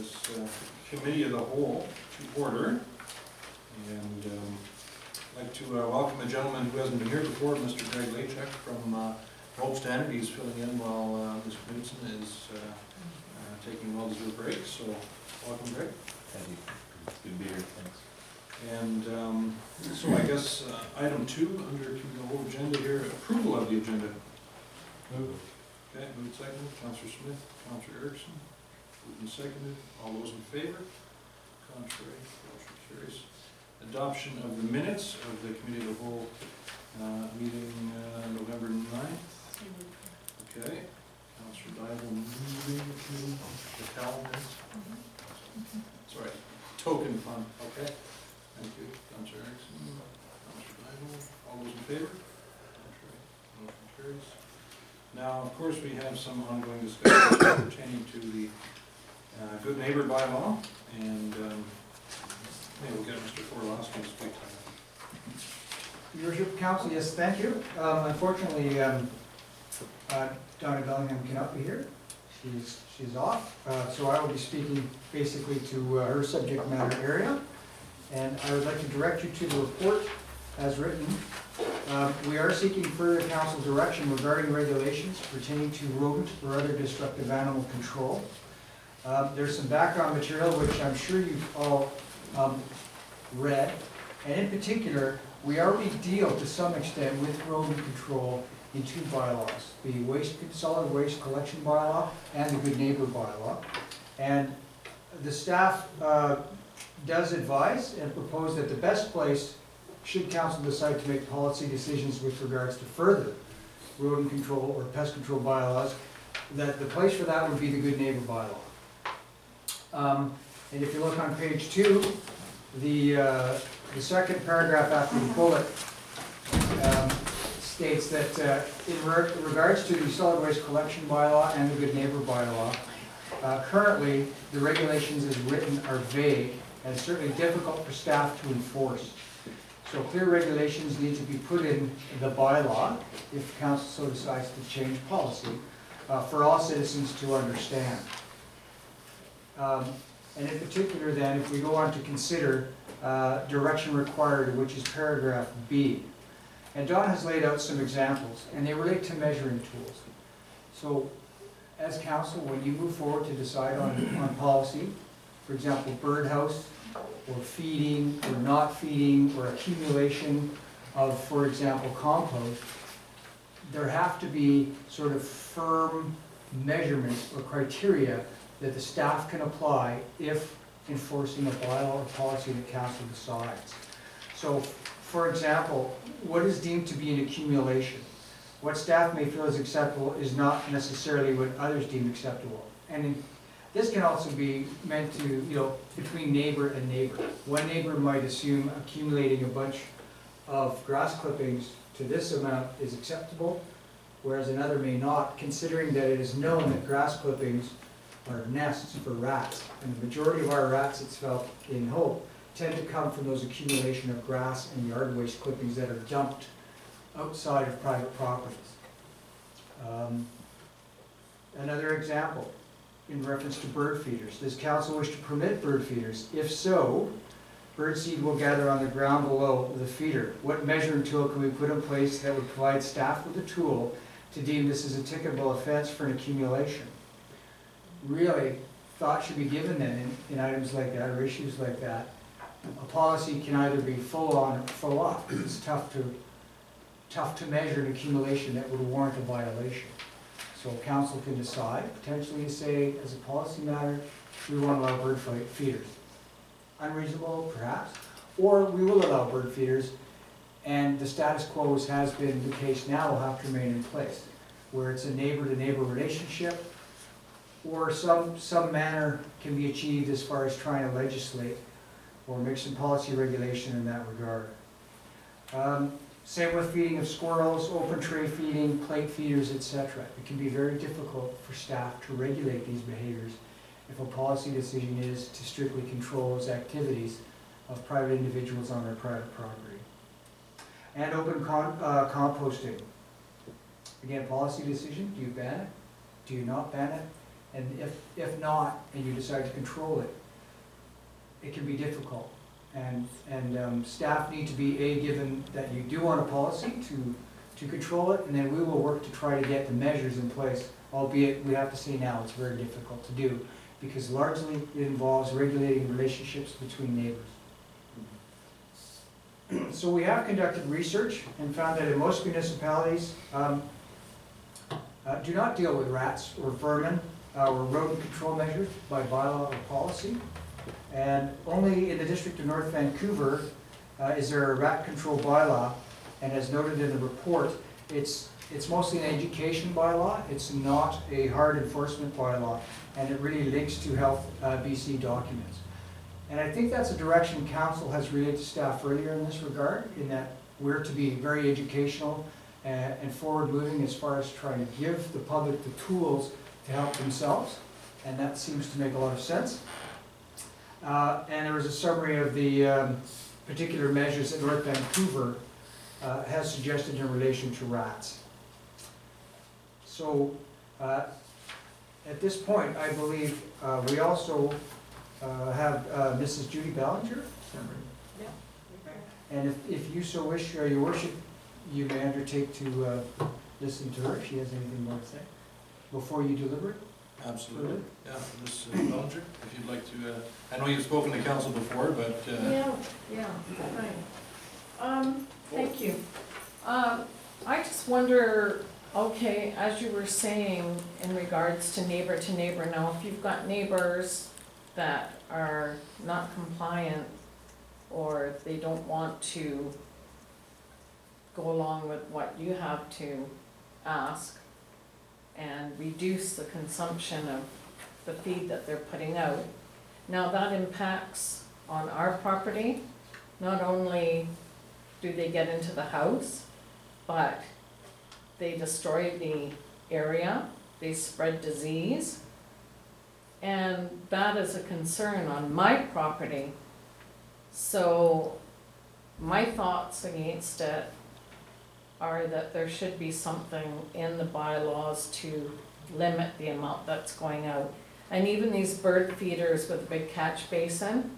this committee of the whole to order. And I'd like to welcome a gentleman who hasn't been here before, Mr. Greg Lachek from Hope Standard. He's filling in while Ms. Knudsen is taking a well-deserved break. So welcome, Greg. Thank you. It's good to be here. Thanks. And so I guess item 2 under the whole agenda here, approval of the agenda. Move. Okay, moved seconded. Councillor Smith, Councillor Erickson, moved and seconded. All those in favor? Contrary, motion carries. Adoption of the minutes of the committee of the whole meeting November 9th. Okay. Councillor Dival moving the calendar. Sorry, token fund. Okay. Thank you. Councillor Erickson, Councillor Dival. All those in favor? Contrary, motion carries. Now, of course, we have some ongoing discussions pertaining to the good neighbor bylaw, and maybe we'll get Mr. Forlowski to speak to Your Worship, Council, yes, thank you. Unfortunately, Donna Bellingham cannot be here. She's off, so I will be speaking basically to her subject matter area. And I would like to direct you to the report as written. We are seeking further council direction regarding regulations pertaining to rodent or other destructive animal control. There's some background material which I'm sure you've all read, and in particular, we already deal to some extent with rodent control in 2 bylaws, the solid waste collection bylaw and the good neighbor bylaw. And the staff does advise and propose that the best place, should council decide to make policy decisions with regards to further rodent control or pest control bylaws, that the place for that would be the good neighbor bylaw. And if you look on page 2, the second paragraph after the bullet states that in regards to the solid waste collection bylaw and the good neighbor bylaw, currently the regulations as written are vague and certainly difficult for staff to enforce. So clear regulations need to be put in the bylaw, if council so decides to change policy, for all citizens to understand. And in particular then, if we go on to consider direction required, which is paragraph B. And Don has laid out some examples, and they relate to measuring tools. So as council, when you move forward to decide on policy, for example, birdhouse, or feeding, or not feeding, or accumulation of, for example, compost, there have to be sort of firm measurements or criteria that the staff can apply if enforcing a bylaw or policy that council decides. So, for example, what is deemed to be an accumulation? What staff may feel is acceptable is not necessarily what others deem acceptable. And this can also be meant to, between neighbor and neighbor. One neighbor might assume accumulating a bunch of grass clippings to this amount is acceptable, whereas another may not, considering that it is known that grass clippings are nests for rats. And the majority of our rats, it's felt in Hope, tend to come from those accumulation of grass and yard waste clippings that are dumped outside of private properties. Another example, in reference to bird feeders. Does council wish to permit bird feeders? If so, bird seed will gather on the ground below the feeder. What measuring tool can we put in place that would provide staff with a tool to deem this as a ticketable offense for an accumulation? Really, thought should be given then in items like that or issues like that. A policy can either be full on or full off. It's tough to measure an accumulation that would warrant a violation. So council can decide, potentially say, as a policy matter, we want to allow bird feeders. Unreasonable, perhaps, or we will allow bird feeders, and the status quo has been the case now will have to remain in place, where it's a neighbor-to-neighbor relationship, or some manner can be achieved as far as trying to legislate or make some policy regulation in that regard. Same with feeding of squirrels, open tray feeding, plate feeders, etc. It can be very difficult for staff to regulate these behaviors if a policy decision is to strictly control those activities of private individuals on their private property. And open composting. Again, policy decision, do you ban it? Do you not ban it? And if not, and you decide to control it, it can be difficult. And staff need to be, given that you do want a policy to control it, and then we will work to try to get the measures in place, albeit we have to say now it's very difficult to do, because largely it involves regulating relationships between neighbors. So we have conducted research and found that in most municipalities do not deal with rats or vermin or rodent control measures by bylaw or policy. And only in the District of North Vancouver is there a rat control bylaw, and as noted in the report, it's mostly an education bylaw, it's not a hard enforcement bylaw, and it really links to Health BC documents. And I think that's a direction council has relayed to staff earlier in this regard, in that we're to be very educational and forward-moving as far as trying to give the public the tools to help themselves, and that seems to make a lot of sense. And there was a summary of the particular measures that North Vancouver has suggested in relation to rats. So at this point, I believe we also have Mrs. Judy Ballinger. And if you so wish, your worship, you may undertake to listen to her if she has anything more to say before you deliberate. Absolutely. Yeah, Ms. Bellinger, if you'd like to, I know you've spoken to council before, but. Yeah, right. Thank you. I just wonder, okay, as you were saying in regards to neighbor, now if you've got neighbors that are not compliant or they don't want to go along with what you have to ask and reduce the consumption of the feed that they're putting out. Now that impacts on our property. Not only do they get into the house, but they destroy the area, they spread disease. And that is a concern on my property. So my thoughts against it are that there should be something in the bylaws to limit the amount that's going out. And even these bird feeders with a big catch basin,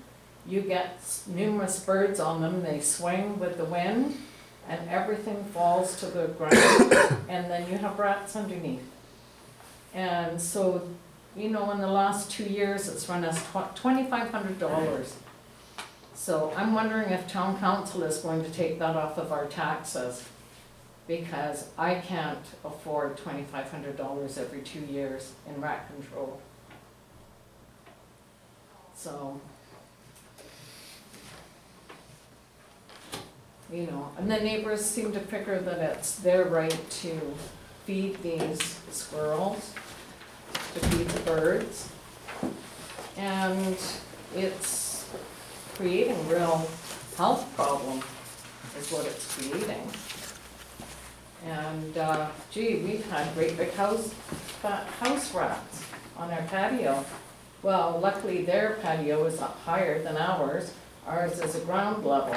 you get numerous birds on them, they swing with the wind, and everything falls to the ground, and then you have rats underneath. And so, you know, in the last 2 years, it's run us $2,500. So I'm wondering if town council is going to take that off of our taxes, because I can't afford $2,500 every 2 years in rat control. So, you know, and the neighbors seem to figure that it's their right to feed these squirrels, to feed the birds. And it's creating real health problem is what it's creating. And gee, we've had great big house rats on our patio. Well, luckily their patio is up higher than ours. Ours is a ground level.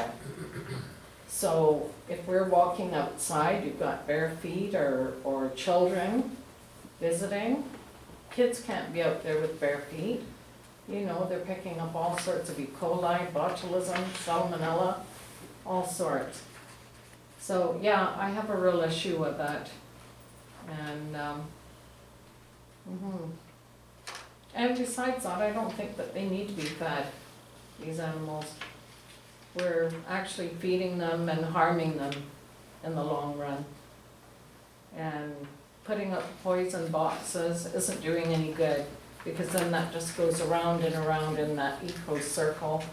So if we're walking outside, you've got bare feet or children visiting. Kids can't be out there with bare feet. You know, they're picking up all sorts of E. coli, botulism, salmonella, all sorts. So yeah, I have a real issue with that. And and besides that, I don't think that they need to be fed, these animals. We're actually feeding them and harming them in the long run. And putting up poison boxes isn't doing any good, because then that just goes around and around in that eco circle.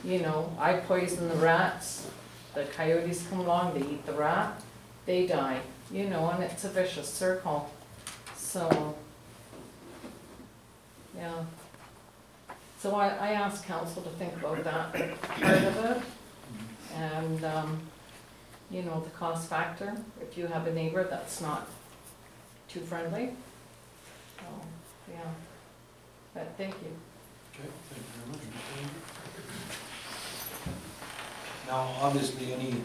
You know, I poison the rats, the coyotes come along, they eat the rat, they die, you know, and it's a vicious circle. So, yeah. So I asked council to think about that part of it. And, you know, the cost factor, if you have a neighbor that's not too friendly. So, yeah. But thank you. Okay, thank you very much, Ms. Bellinger. Now, obviously, any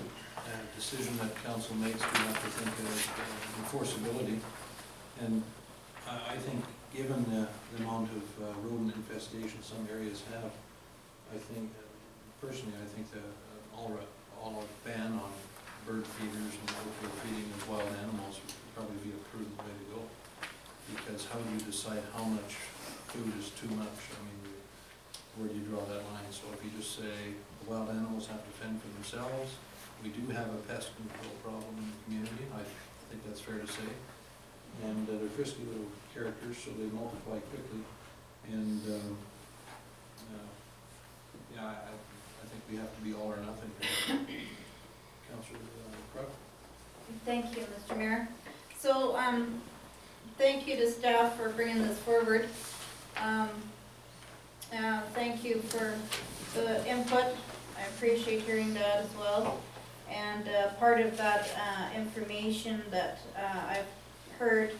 decision that council makes, we have to think of enforceability. And I think given the amount of rodent infestation some areas have, I think, personally, I think that all ban on bird feeders and outdoor feeding of wild animals would probably be a prudent way to go. Because how do you decide how much food is too much? I mean, where do you draw that line? So if you just say the wild animals have to fend for themselves, we do have a pest control problem in the community, I think that's fair to say. And they're frisky little characters, so they multiply quickly. And, yeah, I think we have to be all or nothing here. Councillor Crook? Thank you, Mr. Mayor. So, thank you to staff for bringing this forward. Thank you for the input. I appreciate hearing that as well. And part of that information that I've heard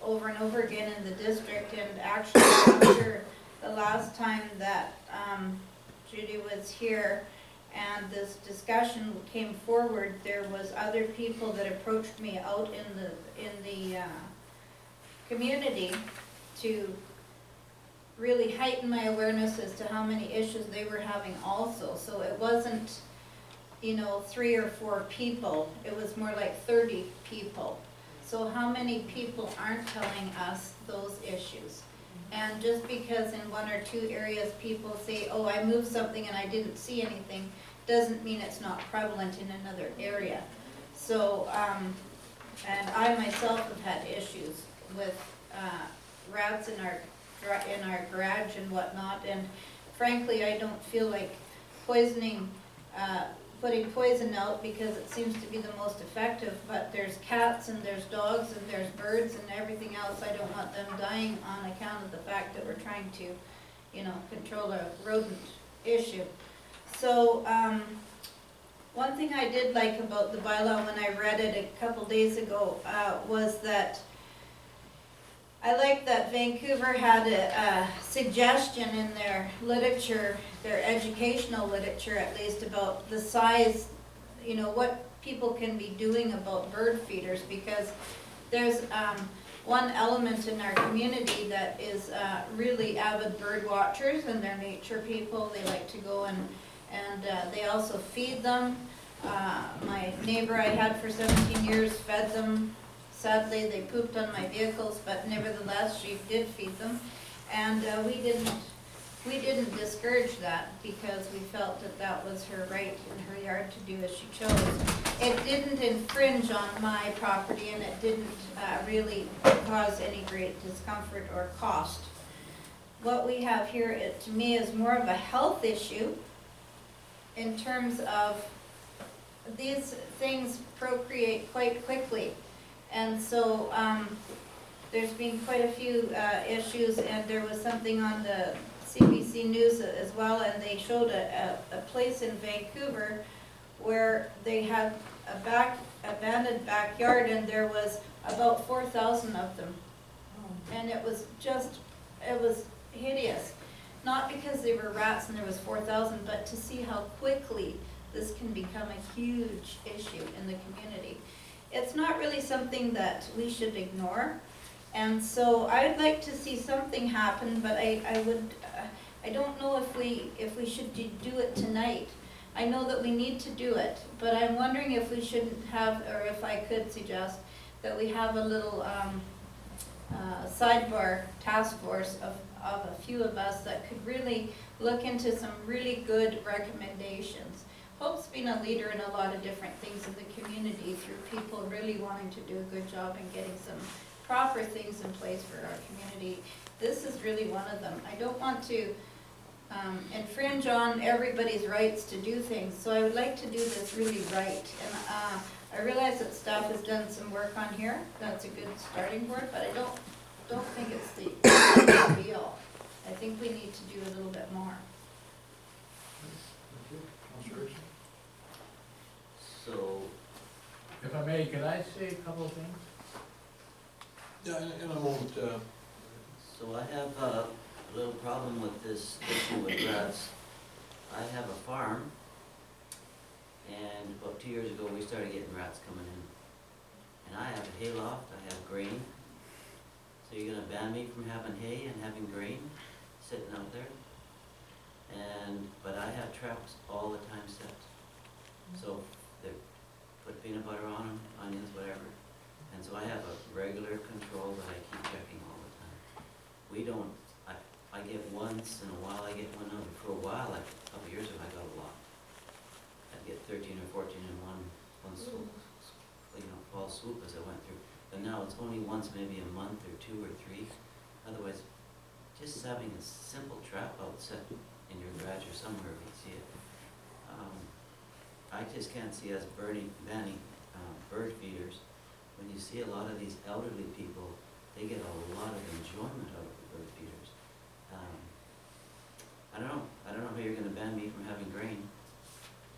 over and over again in the district, and actually after the last time that Judy was here and this discussion came forward, there was other people that approached me out in the community to really heighten my awareness as to how many issues they were having also. So it wasn't, 3 or 4 people, it was more like 30 people. So how many people aren't telling us those issues? And just because in 1 or 2 areas people say, oh, I moved something and I didn't see anything, doesn't mean it's not prevalent in another area. So, and I myself have had issues with rats in our garage and whatnot, and frankly, I don't feel like putting poison out because it seems to be the most effective, but there's cats and there's dogs and there's birds and everything else. I don't want them dying on account of the fact that we're trying to, control a rodent issue. So, one thing I did like about the bylaw when I read it a couple days ago was that I like that Vancouver had a suggestion in their literature, their educational literature at least, about the size, what people can be doing about bird feeders, because there's one element in our community that is really avid bird watchers, and they're nature people. They like to go and they also feed them. My neighbor I had for 17 years fed them. Sadly, they pooped on my vehicles, but nevertheless, she did feed them. And we didn't discourage that because we felt that that was her right in her yard to do as she chose. It didn't infringe on my property, and it didn't really cause any great discomfort or cost. What we have here, to me, is more of a health issue in terms of these things procreate quite quickly. And so there's been quite a few issues, and there was something on the CBC News as well, and they showed a place in Vancouver where they had abandoned backyard, and there was about 4,000 of them. And it was hideous. Not because they were rats and there was 4,000, but to see how quickly this can become a huge issue in the community. It's not really something that we should ignore, and so I'd like to see something happen, but I don't know if we should do it tonight. I know that we need to do it, but I'm wondering if we shouldn't have, or if I could suggest that we have a little sidebar task force of a few of us that could really look into some really good recommendations. Hope's been a leader in a lot of different things in the community through people really wanting to do a good job and getting some proper things in place for our community. This is really one of them. I don't want to infringe on everybody's rights to do things, so I would like to do this really right. And I realize that staff has done some work on here. That's a good starting board, but I don't think it's the be-all. I think we need to do a little bit more. Thank you. Councillor Erickson? So, If I may, can I say a couple of things? Yeah, in a moment. So I have a little problem with this issue with rats. I have a farm, and about 2 years ago, we started getting rats coming in. And I have a hayloft, I have grain, So you're gonna ban me from having hay and having grain sitting out there? But I have traps all the time set. So they put peanut butter on them, onions, whatever. And so I have a regular control that I keep checking all the time. We don't, I get once in a while, I get one over. For a while, like a couple years ago, I got a lot. I'd get 13 or 14 in one swoop, fall swoop as I went through. But now it's only once, maybe a month or 2 or 3. Otherwise, just having a simple trap out set in your garage or somewhere we see it. I just can't see us banning bird feeders. When you see a lot of these elderly people, they get a lot of enjoyment out of the bird feeders. I don't know how you're gonna ban me from having grain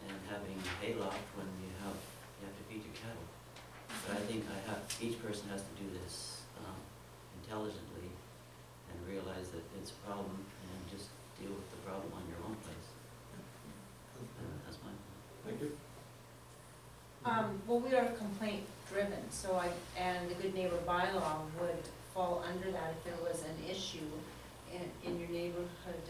and having hayloft when you have to feed your cattle. But I think each person has to do this intelligently and realize that it's a problem and just deal with the problem on your own place. That's my point. Thank you. Well, we are complaint driven, so and the good neighbor bylaw would fall under that if there was an issue in your neighborhood.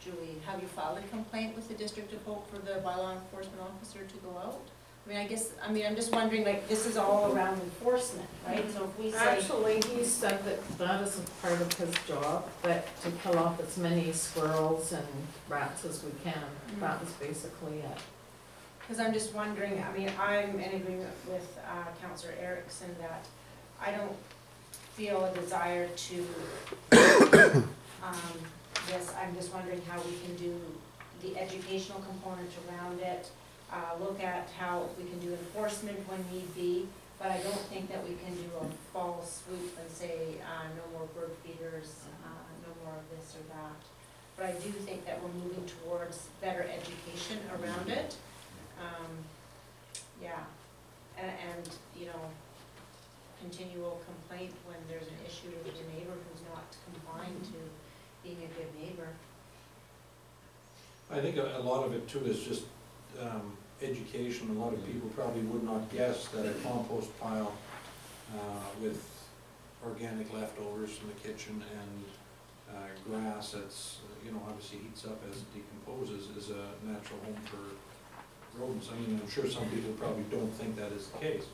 Julie, have you filed a complaint with the District of Hope for the bylaw enforcement officer to go out? I'm just wondering, like, this is all around enforcement, right? So if we say, Actually, he said that isn't part of his job, but to kill off as many squirrels and rats as we can. That was basically it. because I'm just wondering, I'm in agreement with Councillor Erickson that I don't feel a desire to, yes, I'm just wondering how we can do the educational component around it, look at how we can do enforcement when need be, but I don't think that we can do a fall swoop and say, no more bird feeders, no more of this or that. But I do think that we're moving towards better education around it. And continual complaint when there's an issue with your neighbor who's not complying to being a good neighbor. I think a lot of it too is just education. A lot of people probably would not guess that a compost pile with organic leftovers from the kitchen and grass that's, obviously heats up as it decomposes is a natural home for rodents. I'm sure some people probably don't think that is the case,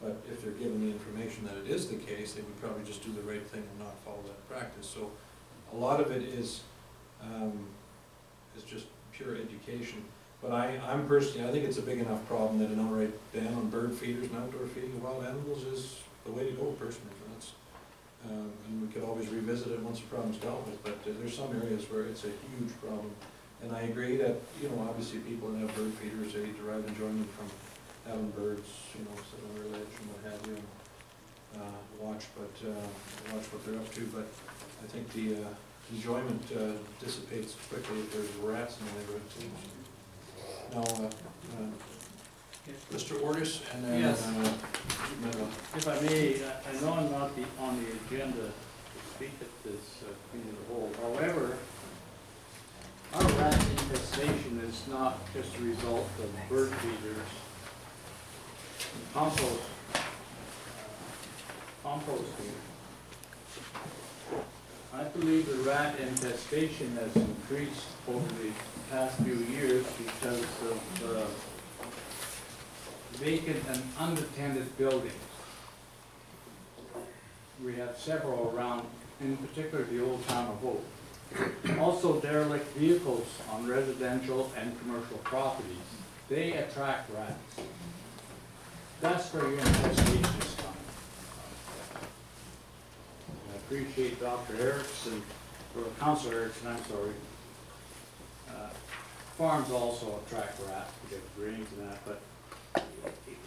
but if they're given the information that it is the case, they would probably just do the right thing and not follow that practice. So a lot of it is just pure education. But I'm personally, I think it's a big enough problem that an outright ban on bird feeders and outdoor feeding of wild animals is the way to go personally. And we could always revisit it once the problem's dealt with, but there's some areas where it's a huge problem. And I agree that, obviously people that have bird feeders, they derive enjoyment from having birds, sit on their ledge and what have you, and watch what they're up to. But I think the enjoyment dissipates quickly if there's rats in the neighborhood too. Now, Mr. Ortis and then Yes. Meva. If I may, I know I'm not on the agenda to speak at this committee of the whole. However, our rat infestation is not just a result of bird feeders, composting. I believe the rat infestation has increased over the past few years because of vacant and unattended buildings. We have several around, in particular the old town of Hope. Also derelict vehicles on residential and commercial properties. They attract rats. That's where your infestation is coming. I appreciate Dr. Erickson, or Councilor Erickson, I'm sorry. Farms also attract rats, we get grains and that, but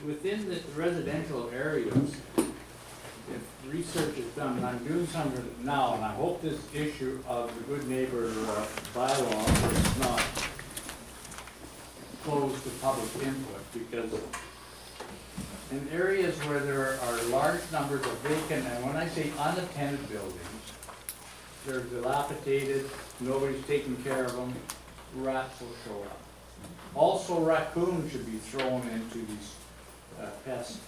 within the residential areas, if research is done, and I'm doing some of it now, and I hope this issue of the good neighbor bylaw is not closed to public input, because in areas where there are large numbers of vacant, and when I say unattended buildings, they're dilapidated, nobody's taking care of them, rats will show up. Also, raccoons should be thrown into these pest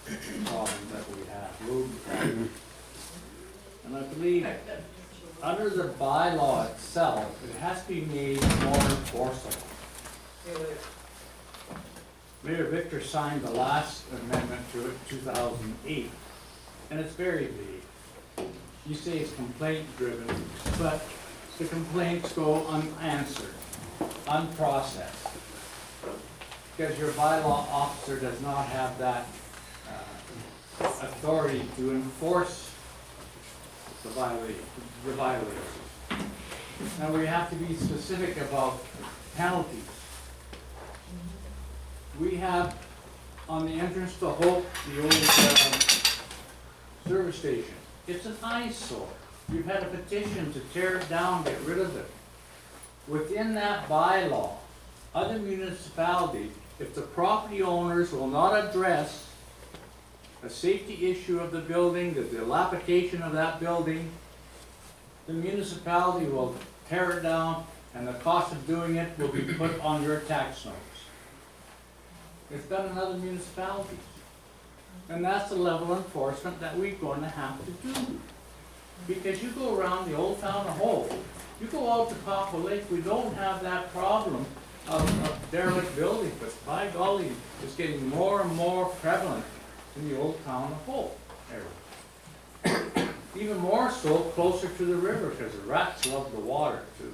problems that we have, rodent problems. And I believe, under the bylaw itself, it has to be made more enforceable. Mayor Victor signed the last amendment to it, 2008, and it's very vague. You say it's complaint driven, but the complaints go unanswered, unprocessed. Because your bylaw officer does not have that authority to enforce the violators. Now, we have to be specific about penalties. We have, on the entrance to Hope, the old service station, it's an eyesore. You've had a petition to tear it down, get rid of it. Within that bylaw, other municipalities, if the property owners will not address a safety issue of the building, the dilapidation of that building, the municipality will tear it down, and the cost of doing it will be put on your tax notes. It's done in other municipalities. And that's the level of enforcement that we're going to have to do. Because you go around the old town of Hope, you go out to Copper Lake, we don't have that problem of derelict buildings, but by golly, it's getting more and more prevalent in the old town of Hope area. Even more so closer to the river, because the rats love the water too.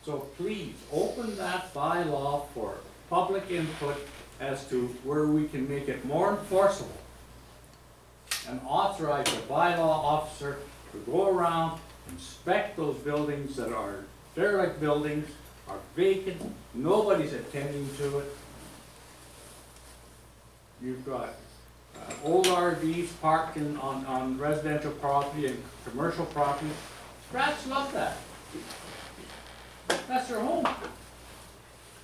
So please, open that bylaw for public input as to where we can make it more enforceable. And authorize the bylaw officer to go around, inspect those buildings that are derelict buildings, are vacant, nobody's attending to it. You've got old RVs parked on residential property and commercial property. Rats love that. That's their home.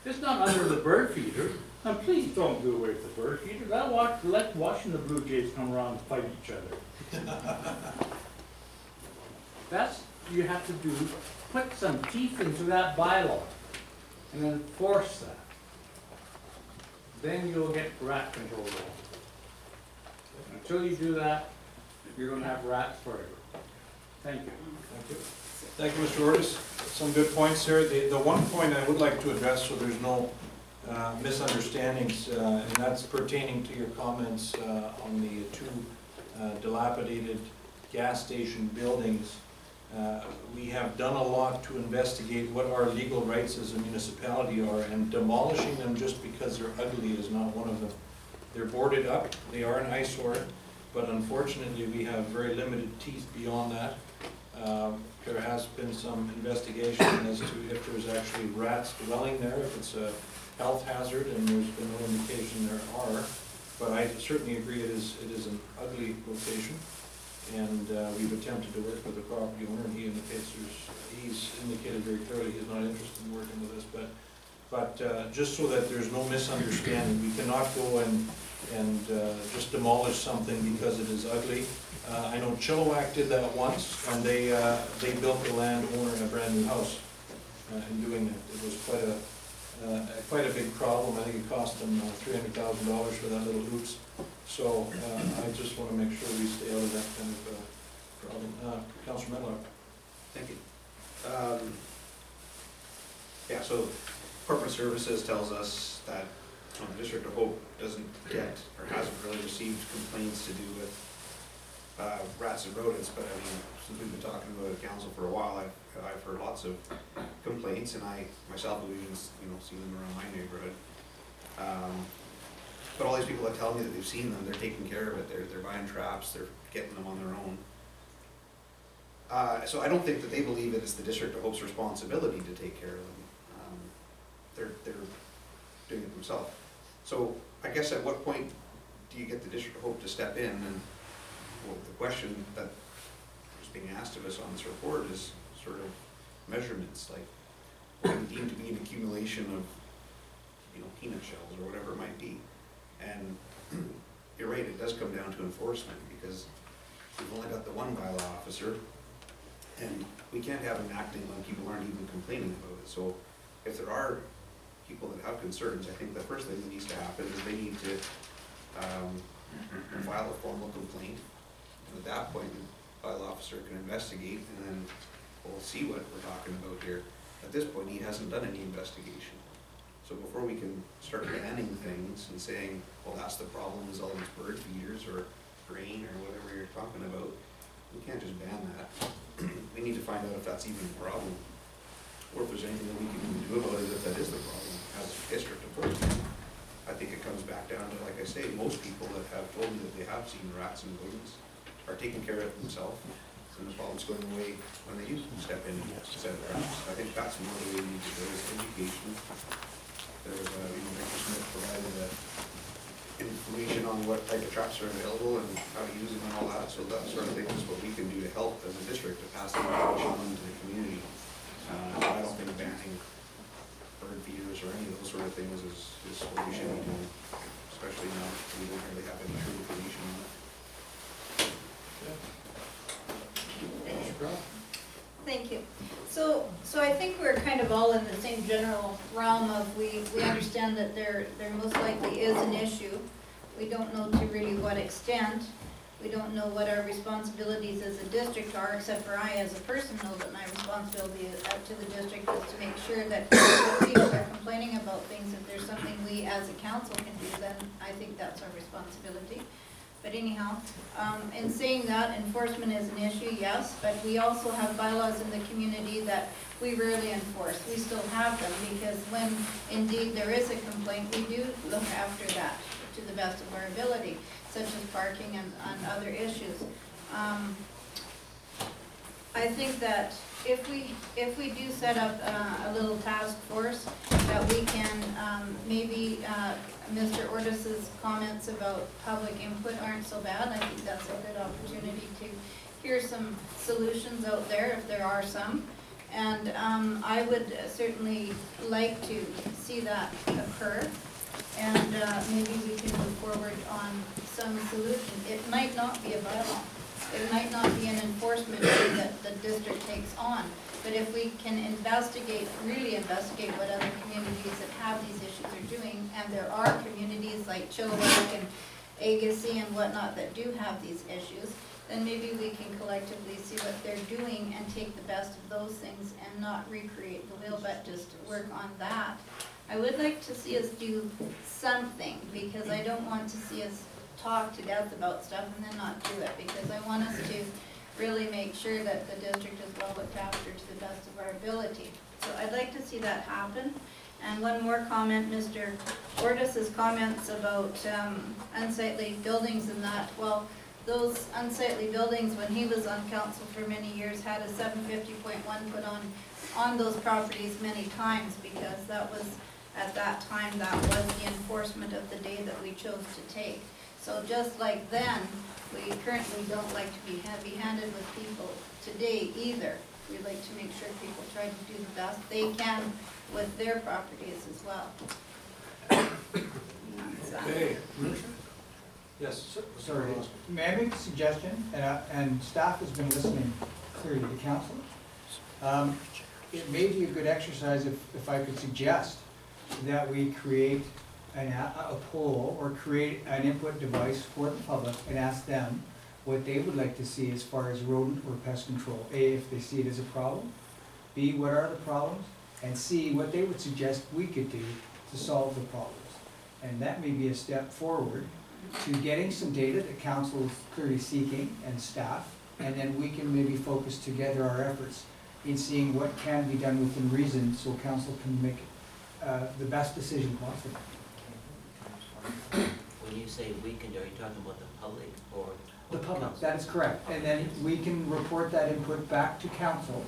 It's not under the bird feeder. And please don't do away with the bird feeder. Let watching the Blue Jays come around and fight each other. That's what you have to do. Put some teeth into that bylaw and enforce that. Then you'll get rat control going. Until you do that, you're gonna have rats forever. Thank you. Thank you. Thank you, Mr. Ortiz. Some good points there. The one point I would like to address, so there's no misunderstandings, and that's pertaining to your comments on the two dilapidated gas station buildings. We have done a lot to investigate what our legal rights as a municipality are, and demolishing them just because they're ugly is not one of them. They're boarded up, they are an eyesore, but unfortunately we have very limited teeth beyond that. There has been some investigation as to if there's actually rats dwelling there, if it's a health hazard, and there's been no indication there are. But I certainly agree it is an ugly location, and we've attempted to work with the property owner, and he's indicated very clearly he's not interested in working with us. But just so that there's no misunderstanding, we cannot go and just demolish something because it is ugly. I know Chilliwack did that once, and they built the landowner a brand new house in doing it. It was quite a big problem. I think it cost them $300,000 for that little oops. So I just want to make sure we stay out of that kind of problem. Councilor Medlock. Thank you. Yeah, so Corporate Services tells us that the District of Hope doesn't get or hasn't really received complaints to do with rats and rodents, but I mean, since we've been talking about it at council for a while, I've heard lots of complaints, and I myself have even seen them around my neighborhood. But all these people that tell me that they've seen them, they're taking care of it. They're buying traps, they're getting them on their own. So I don't think that they believe it is the District of Hope's responsibility to take care of them. They're doing it themselves. So I guess at what point do you get the District of Hope to step in? And well, the question that is being asked of us on this report is sort of measurements, like what we deem to be an accumulation of peanut shells or whatever it might be. And you're right, it does come down to enforcement, because we've only got the one bylaw officer, and we can't have him acting when people aren't even complaining about it. So if there are people that have concerns, I think the first thing that needs to happen is they need to file a formal complaint, At that point, the bylaw officer can investigate, and then we'll see what we're talking about here. At this point, he hasn't done any investigation. So before we can start banning things and saying, well, that's the problem, is all these bird feeders or grain or whatever you're talking about, we can't just ban that. We need to find out if that's even a problem, or if there's anything that we can even do about it if that is the problem as a district approach. I think it comes back down to, like I say, most people that have told me that they have seen rats and rodents are taking care of it themselves, and the problem's going away when they do step in and set traps. I think that's more the way we need to go, is education. There was, Mr. Smith provided information on what type of traps are available and how to use them and all that, so that sort of thing is what we can do to help as a district to pass the information on to the community. I don't think banning bird feeders or any of those sort of things is what we should be doing, especially now that we don't really have any true information on it. Thank you. So I think we're kind of all in the same general realm of we understand that there most likely is an issue. We don't know to really what extent. We don't know what our responsibilities as a district are, except for I as a person know that my responsibility up to the district is to make sure that if people are complaining about things, if there's something we as a council can do, then I think that's our responsibility. But anyhow, in saying that, enforcement is an issue, yes, but we also have bylaws in the community that we rarely enforce. We still have them because when indeed there is a complaint, we do look after that to the best of our ability, such as parking and other issues. I think that if we do set up a little task force, that we can maybe Mr. Ortis's comments about public input aren't so bad. I think that's a good opportunity to hear some solutions out there, if there are some. And I would certainly like to see that occur. And maybe we can move forward on some solution. It might not be a bylaw. It might not be an enforcement that the district takes on. But if we can investigate, really investigate what other communities that have these issues are doing, and there are communities like Chilliwack and Agassiz and whatnot that do have these issues, then maybe we can collectively see what they're doing and take the best of those things and not recreate the wheel, but just work on that. I would like to see us do something, because I don't want to see us talk to death about stuff and then not do it, because I want us to really make sure that the district is well looked after to the best of our ability. So I'd like to see that happen. And one more comment, Mr. Ortis's comments about unsightly buildings and that. Well, those unsightly buildings, when he was on council for many years, had a 750.1 put on those properties many times, because that was, at that time, that was the enforcement of the day that we chose to take. So just like then, we currently don't like to be heavy-handed with people today either. We like to make sure people try to do the best they can with their properties as well. Okay. Yes. Sorry, may I make a suggestion? And staff has been listening clearly to council. It may be a good exercise if I could suggest that we create a poll or create an input device for the public and ask them what they would like to see as far as rodent or pest control. A, if they see it as a problem. B, what are the problems? And C, what they would suggest we could do to solve the problems. And that may be a step forward to getting some data that council is clearly seeking and staff, and then we can maybe focus together our efforts in seeing what can be done within reason so council can make the best decision possible. When you say weekend, are you talking about the public or? The public, that is correct. And then we can report that input back to council,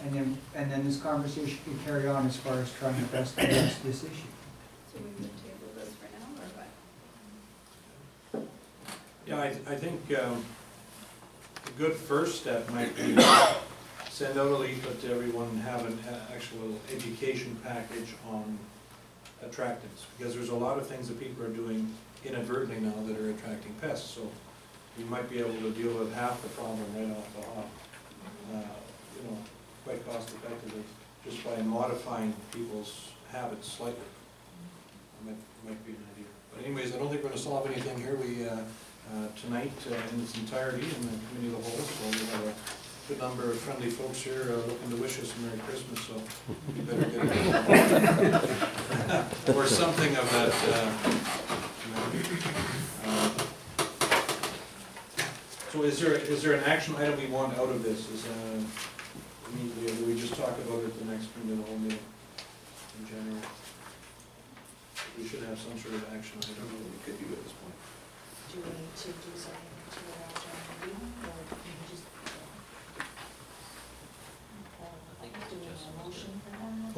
and then this conversation can carry on as far as trying to best address this issue. So we would table this for now, or what? Yeah, I think a good first step might be send out a leaflet to everyone and have an actual education package on attractants, because there's a lot of things that people are doing inadvertently now that are attracting pests. So you might be able to deal with half the problem right off the hop, quite cost effectively, just by modifying people's habits slightly. Might be an idea. But anyways, I don't think we're gonna solve anything here. We tonight in its entirety in the committee of the whole, so we have a good number of friendly folks here looking to wish us a Merry Christmas, so you better get it. Or something of that. So is there an action item we want out of this? Immediately, or do we just talk about it at the next committee of the whole meeting in January? We should have some sort of action I don't know item. what we could do at this point. Do we need to do something to allow John to do, or can we just? Do we have a motion for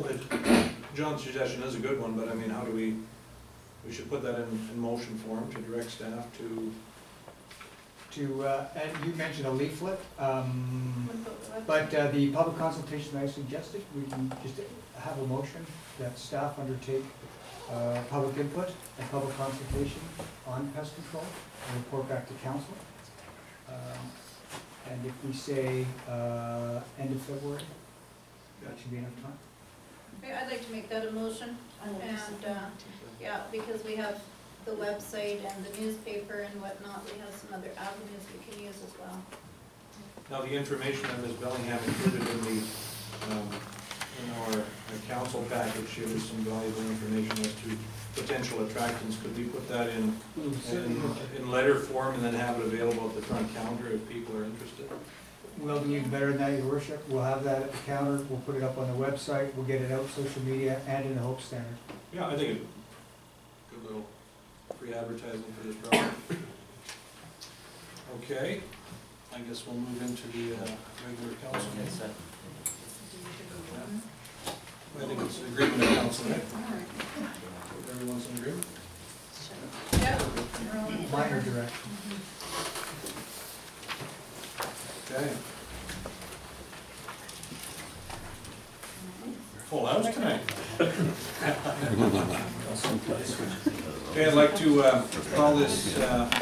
that? Well, John's suggestion is a good one, but I mean, how do we should put that in motion form to direct staff to, And you mentioned a leaflet, but the public consultation that I suggested, we can just have a motion that staff undertake public input and public consultation on pest control and report back to council. And if we say end of February, that should be enough time. Okay, I'd like to make that a motion, I like to and, see that. yeah, because we have the website and the newspaper and whatnot, we have some other avenues we can use as well. now the information that Ms. Bellingham included in our council package here is some valuable information as to potential attractants. Could we put that in letter form and then have it available at the front counter if people are interested? We'll do even better than that, your worship. We'll have that at the counter, we'll put it up on the website, we'll get it out social media and in the Hope Standard. Yeah, I think it's good little free advertising for this product. Okay, I guess we'll move into the regular council meeting. Yes, I think it's an agreement of council, right? Everyone's in agreement? Yeah. Minor direction. Okay. Full house tonight. Okay, I'd like to call this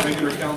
regular council